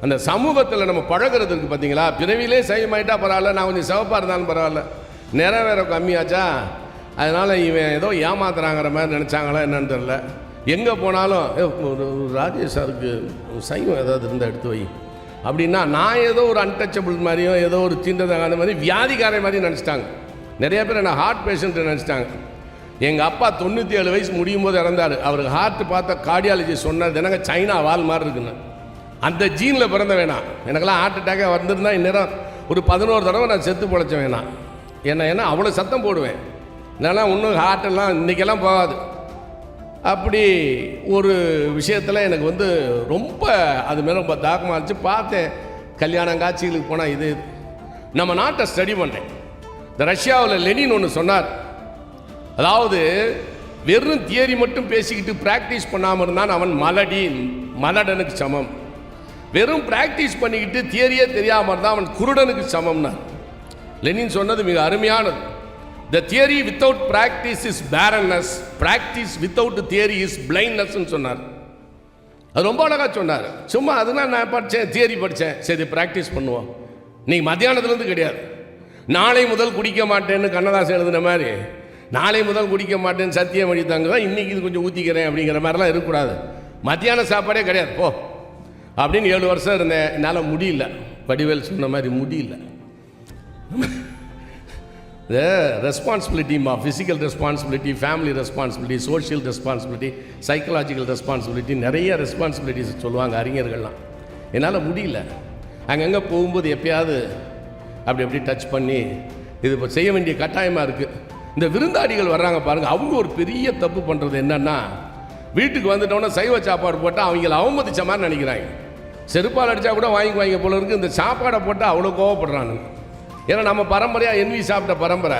அந்த சமூகத்தில் நம்ம பழகிறதுக்கு பார்த்தீங்களா, பிறவிலே சைவமாயிட்டா பரவாயில்ல, நான் கொஞ்சம் சிவப்பாக இருந்தாலும் பரவாயில்ல, நிறம் வேற கம்மியாச்சா, அதனால் இவன் ஏதோ ஏமாத்துறாங்கிற மாதிரி நினச்சாங்களா என்னன்னு தெரில. எங்கே போனாலும் ஒரு ராஜேஷ் சாருக்கு சைவம் ஏதாவது இருந்தால் எடுத்து வை அப்படின்னா, நான் ஏதோ ஒரு அன்டச்சபிள் மாதிரியும் ஏதோ ஒரு தீண்டதகாத மாதிரி வியாதிக்கார மாதிரி நினச்சிட்டாங்க. நிறைய பேர் என்ன ஹார்ட் பேஷண்ட்டு நினச்சிட்டாங்க. எங்கள் அப்பா 97 வயசு முடியும் போது இறந்தார். அவருக்கு ஹார்ட் பார்த்தா கார்டியாலஜி சொன்னது எனக்கு சைனா வால் மாதிரி இருக்குன்னு. அந்த ஜீனில் பிறந்த வேணாம். எனக்கெல்லாம் ஹார்ட் அட்டாக்காக வந்திருந்தா இந்நேரம் ஒரு 11 தடவை நான் செத்து பொழைச்ச வேணாம். ஏன்னா அவ்வளோ சத்தம் போடுவேன். இல்லைன்னா இன்னும் ஹார்ட்டெல்லாம் இன்றைக்கெல்லாம் போகாது. அப்படி ஒரு விஷயத்தில் எனக்கு ரொம்ப அது மேலே ரொம்ப தாக்கமாக இருந்துச்சு. பார்த்தேன், கல்யாணம் காட்சிகளுக்கு போனால் இது நம்ம நாட்டை ஸ்டடி பண்ணேன். இந்த ரஷ்யாவில் லெனின் ஒன்று சொன்னார். அதாவது வெறும் தியரி மட்டும் பேசிக்கிட்டு ப்ராக்டிஸ் பண்ணாமல் இருந்தான் அவன் மலடனுக்கு சமம். வெறும் ப்ராக்டிஸ் பண்ணிக்கிட்டு தியரியே தெரியாமல் இருந்தால் அவன் குருடனுக்கு சமம்னா. லெனின் சொன்னது மிக அருமையானது. The theory without practice is barrenness, practice without theory is blindness சொன்னார். அது ரொம்ப அழகாக சொன்னார். சும்மா அதுனா நான் படித்தேன், தியரி படித்தேன், சரி ப்ராக்டிஸ் பண்ணுவோம். நீங்கள் மத்தியானத்துலேருந்து கிடையாது. நாளை முதல் குடிக்க மாட்டேன்னு கண்ணதாசன் எழுதுன மாதிரி, நாளை முதல் குடிக்க மாட்டேன்னு சத்தியம் அடித்தாங்க தான் இன்றைக்கி இது கொஞ்சம் ஊற்றிக்கிறேன் அப்படிங்கிற மாதிரிலாம் இருக்கக்கூடாது. மத்தியான சாப்பாடே கிடையாது போ அப்படின்னு 7 வருஷம் இருந்தேன். என்னால் முடியல. வடிவேல் சொன்ன மாதிரி முடியல. The responsibility of physical responsibility, family responsibility, social responsibility, psychological responsibility, நிறைய ரெஸ்பான்சிபிலிட்டிஸ் சொல்லுவாங்க அறிஞர்கள்லாம். என்னால் முடியல. அங்கங்கே போகும்போது எப்பயாவது அப்படி டச் பண்ணி இது இப்போ செய்ய வேண்டிய கட்டாயமாக இருக்குது. இந்த விருந்தாடிகள் வர்றாங்க பாருங்கள், அவங்க ஒரு பெரிய தப்பு பண்ணுறது என்னென்னா, வீட்டுக்கு வந்துட்டோன்னா சைவ சாப்பாடு போட்டால் அவங்கள அவமதிச்ச மாதிரி நினைக்கிறாங்க. செருப்பால் அடித்தா கூட வாங்கிக்குவாங்க போல இருக்குது. இந்த சாப்பாடை போட்டால் அவ்வளோ கோவப்படுறாங்க. ஏன்னா நம்ம பரம்பரையாக என்வி சாப்பிட்ட பரம்பரை.